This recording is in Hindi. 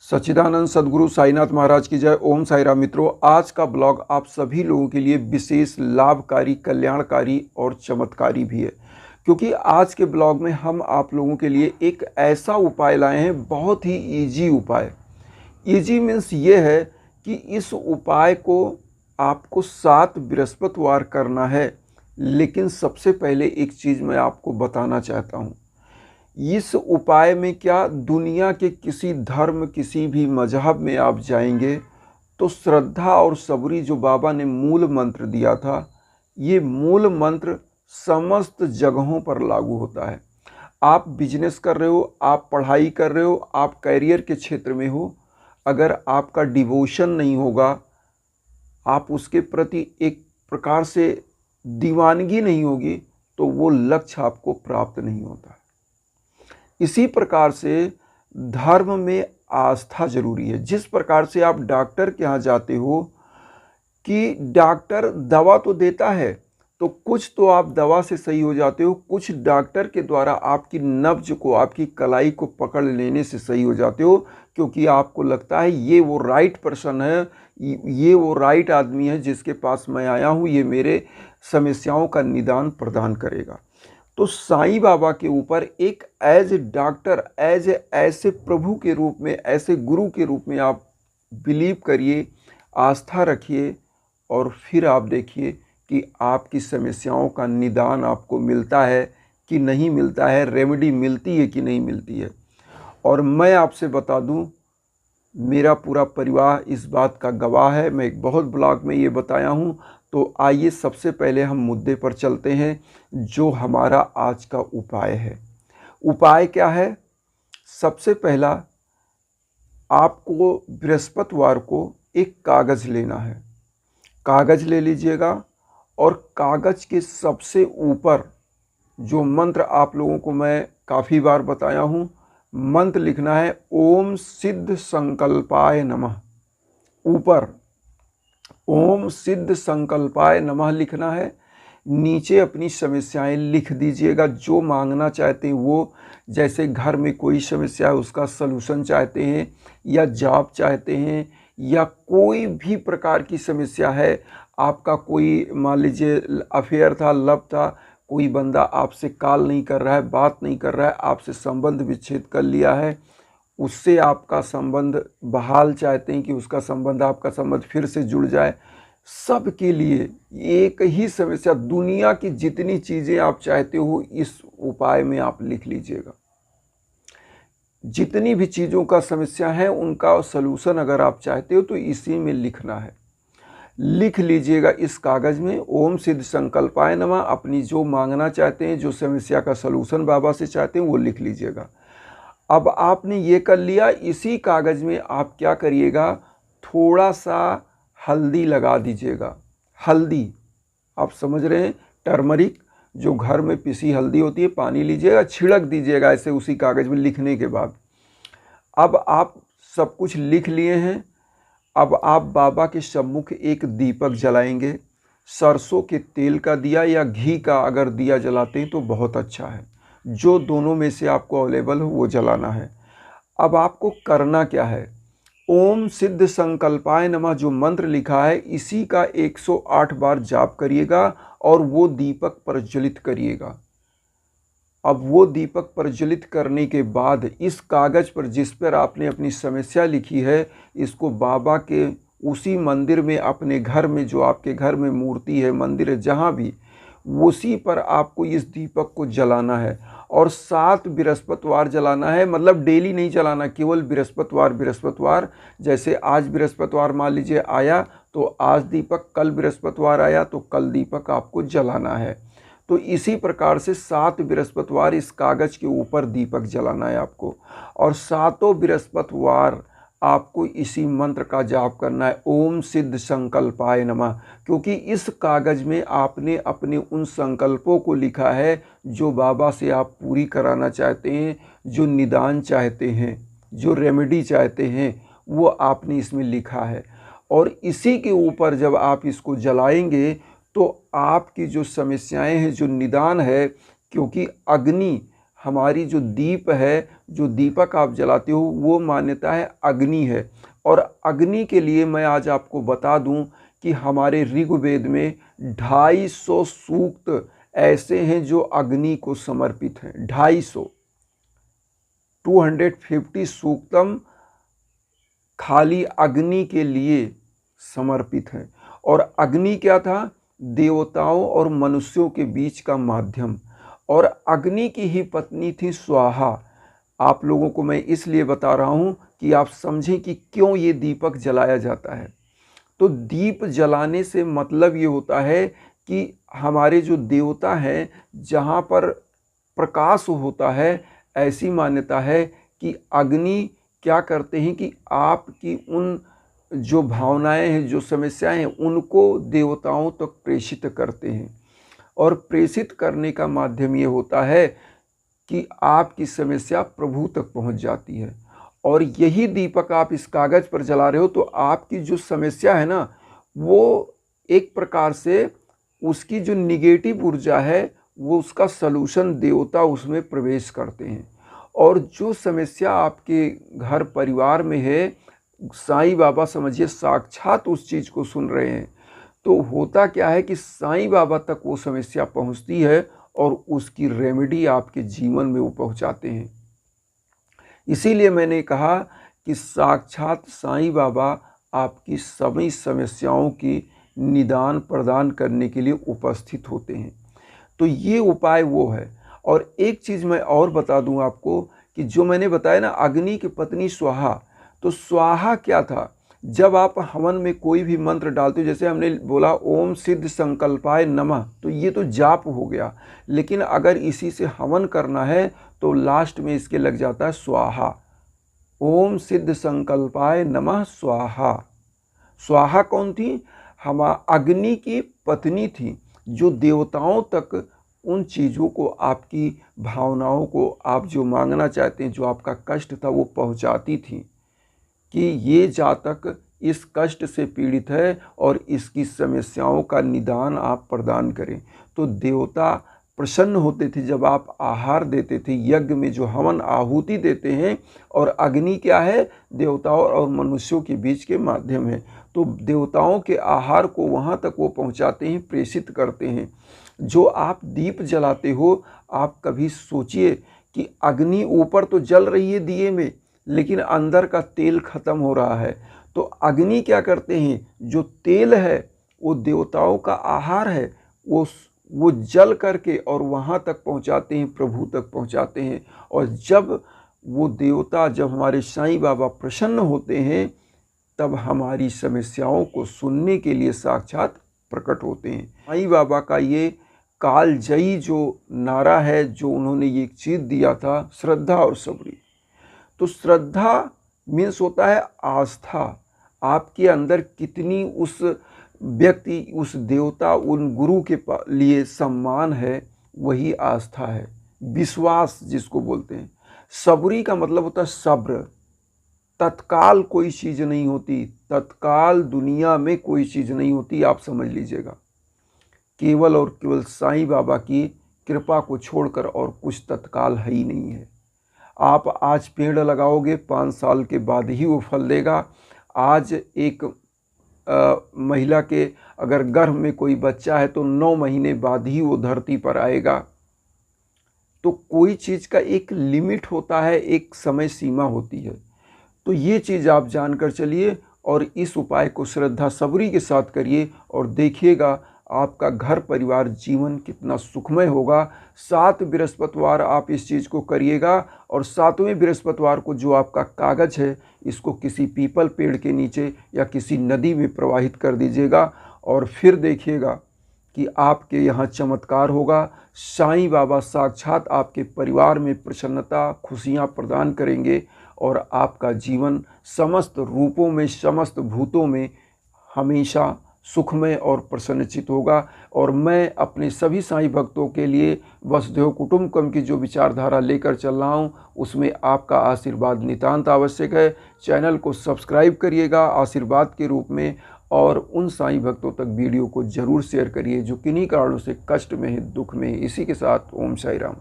सच्चिदानंद सद्गुरु साईनाथ महाराज की जय। ओम साई राम। मित्रों, आज का ब्लॉग आप सभी लोगों के लिए विशेष लाभकारी, कल्याणकारी और चमत्कारी भी है, क्योंकि आज के ब्लॉग में हम आप लोगों के लिए एक ऐसा उपाय लाए हैं, बहुत ही इजी उपाय। इजी मीन्स ये है कि इस उपाय को आपको 7 बृहस्पतिवार करना है। लेकिन सबसे पहले एक चीज़ मैं आपको बताना चाहता हूँ। इस उपाय में क्या दुनिया के किसी धर्म, किसी भी मजहब में आप जाएंगे तो श्रद्धा और सबरी जो बाबा ने मूल मंत्र दिया था, ये मूल मंत्र समस्त जगहों पर लागू होता है। आप बिजनेस कर रहे हो, आप पढ़ाई कर रहे हो, आप कैरियर के क्षेत्र में हो, अगर आपका डिवोशन नहीं होगा, आप उसके प्रति एक प्रकार से दीवानगी नहीं होगी, तो वो लक्ष्य आपको प्राप्त नहीं होता। इसी प्रकार से धर्म में आस्था जरूरी है। जिस प्रकार से आप डॉक्टर के यहाँ जाते हो कि डॉक्टर दवा तो देता है, तो कुछ तो आप दवा से सही हो जाते हो, कुछ डॉक्टर के द्वारा आपकी नब्ज को, आपकी कलाई को पकड़ लेने से सही हो जाते हो, क्योंकि आपको लगता है ये वो राइट पर्सन है, ये वो राइट आदमी है जिसके पास मैं आया हूँ, ये मेरे समस्याओं का निदान प्रदान करेगा। तो साईं बाबा के ऊपर एक as a doctor, as a ऐसे प्रभु के रूप में, ऐसे गुरु के रूप में आप बिलीव करिए, आस्था रखिए, और फिर आप देखिए कि आपकी समस्याओं का निदान आपको मिलता है कि नहीं मिलता है, रेमेडी मिलती है कि नहीं मिलती है। और मैं आपसे बता दूं, मेरा पूरा परिवार इस बात का गवाह है। मैं एक बहुत ब्लॉग में ये बताया हूँ। तो आइए सबसे पहले हम मुद्दे पर चलते हैं, जो हमारा आज का उपाय है। उपाय क्या है? सबसे पहला, आपको बृहस्पतिवार को एक कागज़ लेना है। कागज़ ले लीजिएगा और कागज़ के सबसे ऊपर जो मंत्र आप लोगों को मैं काफ़ी बार बताया हूँ, मंत्र लिखना है ओम सिद्ध संकल्पाय नमः। ऊपर ओम सिद्ध संकल्पाय नमः लिखना है। नीचे अपनी समस्याएं लिख दीजिएगा, जो मांगना चाहते हैं वो। जैसे घर में कोई समस्या है, उसका सलूशन चाहते हैं, या जॉब चाहते हैं, या कोई भी प्रकार की समस्या है, आपका कोई मान लीजिए अफेयर था, लव था, कोई बंदा आपसे कॉल नहीं कर रहा है, बात नहीं कर रहा है, आपसे संबंध विच्छेद कर लिया है, उससे आपका संबंध बहाल चाहते हैं कि उसका संबंध, आपका संबंध फिर से जुड़ जाए। सब के लिए एक ही समस्या, दुनिया की जितनी चीज़ें आप चाहते हो इस उपाय में आप लिख लीजिएगा। जितनी भी चीज़ों का समस्या है उनका सलूशन अगर आप चाहते हो तो इसी में लिखना है। लिख लीजिएगा इस कागज़ में ओम सिद्ध संकल्पाय नमः। अपनी जो मांगना चाहते हैं, जो समस्या का सलूशन बाबा से चाहते हैं, वो लिख लीजिएगा। अब आपने ये कर लिया। इसी कागज़ में आप क्या करिएगा, थोड़ा सा हल्दी लगा दीजिएगा। हल्दी, आप समझ रहे हैं, टर्मरिक, जो घर में पिसी हल्दी होती है, पानी लीजिएगा, छिड़क दीजिएगा ऐसे उसी कागज़ में लिखने के बाद। अब आप सब कुछ लिख लिए हैं। अब आप बाबा के सम्मुख एक दीपक जलाएंगे। सरसों के तेल का दिया या घी का अगर दिया जलाते हैं तो बहुत अच्छा है। जो दोनों में से आपको अवेलेबल हो वो जलाना है। अब आपको करना क्या है, ओम सिद्ध संकल्पाय नमः जो मंत्र लिखा है, इसी का 108 बार जाप करिएगा और वो दीपक प्रज्वलित करिएगा। अब वो दीपक प्रज्वलित करने के बाद इस कागज़ पर जिस पर आपने अपनी समस्या लिखी है, इसको बाबा के उसी मंदिर में, अपने घर में, जो आपके घर में मूर्ति है, मंदिर है, जहाँ भी, उसी पर आपको इस दीपक को जलाना है। और 7 बृहस्पतिवार जलाना है। मतलब डेली नहीं जलाना, केवल बृहस्पतिवार। जैसे आज बृहस्पतिवार मान लीजिए आया तो आज दीपक, कल बृहस्पतिवार आया तो कल दीपक आपको जलाना है। तो इसी प्रकार से 7 बृहस्पतिवार इस कागज़ के ऊपर दीपक जलाना है आपको। और 7 बृहस्पतिवार आपको इसी मंत्र का जाप करना है, ओम सिद्ध संकल्पाय नमः। क्योंकि इस कागज़ में आपने अपने उन संकल्पों को लिखा है जो बाबा से आप पूरी कराना चाहते हैं, जो निदान चाहते हैं, जो रेमेडी चाहते हैं, वो आपने इसमें लिखा है। और इसी के ऊपर जब आप इसको जलाएंगे तो आपकी जो समस्याएं हैं, जो निदान है, क्योंकि अग्नि हमारी जो दीप है, जो दीपक आप जलाते हो, वो मान्यता है अग्नि है। और अग्नि के लिए मैं आज आपको बता दूं कि हमारे ऋग्वेद में 250 सूक्त ऐसे हैं जो अग्नि को समर्पित हैं। 250 सूक्तम खाली अग्नि के लिए समर्पित हैं। और अग्नि क्या था? देवताओं और मनुष्यों के बीच का माध्यम। और अग्नि की ही पत्नी थी स्वाहा। आप लोगों को मैं इसलिए बता रहा हूं कि आप समझें कि क्यों ये दीपक जलाया जाता है। तो दीप जलाने से मतलब ये होता है कि हमारे जो देवता हैं, जहाँ पर प्रकाश होता है, ऐसी मान्यता है कि अग्नि क्या करते हैं कि आपकी उन जो भावनाएं हैं, जो समस्याएं हैं, उनको देवताओं तक प्रेषित करते हैं। और प्रेषित करने का माध्यम ये होता है कि आपकी समस्या प्रभु तक पहुंच जाती है। और यही दीपक आप इस कागज़ पर जला रहे हो तो आपकी जो समस्या है ना, वो एक प्रकार से उसकी जो निगेटिव ऊर्जा है, वो उसका सलूशन देवता उसमें प्रवेश करते हैं। और जो समस्या आपके घर परिवार में है, साईं बाबा समझिए साक्षात उस चीज़ को सुन रहे हैं। तो होता क्या है कि साईं बाबा तक वो समस्या पहुंचती है और उसकी रेमेडी आपके जीवन में वो पहुंचाते हैं। इसीलिए मैंने कहा कि साक्षात साईं बाबा आपकी सभी समस्याओं की निदान प्रदान करने के लिए उपस्थित होते हैं। तो ये उपाय वो है। और एक चीज़ मैं और बता दूं आपको कि जो मैंने बताया ना, अग्नि की पत्नी स्वाहा, तो स्वाहा क्या था? जब आप हवन में कोई भी मंत्र डालते हो, जैसे हमने बोला ओम सिद्ध संकल्पाय नमः, तो ये तो जाप हो गया। लेकिन अगर इसी से हवन करना है तो लास्ट में इसके लग जाता है स्वाहा। ओम सिद्ध संकल्पाय नमः स्वाहा। स्वाहा कौन थी? हम अग्नि की पत्नी थी, जो देवताओं तक उन चीज़ों को, आपकी भावनाओं को, आप जो मांगना चाहते हैं, जो आपका कष्ट था, वो पहुंचाती थी कि ये जातक इस कष्ट से पीड़ित है और इसकी समस्याओं का निदान आप प्रदान करें। तो देवता प्रसन्न होते थे जब आप आहार देते थे, यज्ञ में जो हवन आहुति देते हैं। और अग्नि क्या है? देवताओं और मनुष्यों के बीच के माध्यम है। तो देवताओं के आहार को वहाँ तक वो पहुँचाते हैं, प्रेषित करते हैं। जो आप दीप जलाते हो, आप कभी सोचिए कि अग्नि ऊपर तो जल रही है दिए में, लेकिन अंदर का तेल खत्म हो रहा है। तो अग्नि क्या करते हैं? जो तेल है वो देवताओं का आहार है, वो जल करके और वहाँ तक पहुँचाते हैं, प्रभु तक पहुँचाते हैं। और जब वो देवता, जब हमारे साईं बाबा प्रसन्न होते हैं, तब हमारी समस्याओं को सुनने के लिए साक्षात प्रकट होते हैं। साईं बाबा का ये कालजयी जो नारा है, जो उन्होंने ये एक चीज़ दिया था, श्रद्धा और सबरी। तो श्रद्धा मीन्स होता है आस्था। आपके अंदर कितनी उस व्यक्ति, उस देवता, उन गुरु के लिए सम्मान है, वही आस्था है, विश्वास जिसको बोलते हैं। सबरी का मतलब होता है सब्र। तत्काल कोई चीज़ नहीं होती, तत्काल दुनिया में कोई चीज़ नहीं होती, आप समझ लीजिएगा। केवल और केवल साईं बाबा की कृपा को छोड़कर और कुछ तत्काल है ही नहीं है। आप आज पेड़ लगाओगे, 5 साल के बाद ही वो फल देगा। आज एक महिला के अगर गर्भ में कोई बच्चा है तो 9 महीने बाद ही वो धरती पर आएगा। तो कोई चीज़ का एक लिमिट होता है, एक समय सीमा होती है। तो ये चीज़ आप जानकर चलिए और इस उपाय को श्रद्धा सबरी के साथ करिए और देखिएगा आपका घर परिवार जीवन कितना सुखमय होगा। 7 बृहस्पतिवार आप इस चीज़ को करिएगा और 7वें बृहस्पतिवार को जो आपका कागज़ है, इसको किसी पीपल पेड़ के नीचे या किसी नदी में प्रवाहित कर दीजिएगा और फिर देखिएगा कि आपके यहाँ चमत्कार होगा। साईं बाबा साक्षात आपके परिवार में प्रसन्नता, खुशियाँ प्रदान करेंगे और आपका जीवन समस्त रूपों में, समस्त भूतों में हमेशा सुखमय और प्रसन्नचित होगा। और मैं अपने सभी साईं भक्तों के लिए वसुधैव कुटुंबकम की जो विचारधारा लेकर चल रहा हूँ, उसमें आपका आशीर्वाद नितांत आवश्यक है। चैनल को सब्सक्राइब करिएगा आशीर्वाद के रूप में और उन साईं भक्तों तक वीडियो को ज़रूर शेयर करिए जो किन्हीं कारणों से कष्ट में है, दुख में है। इसी के साथ ओम साई राम।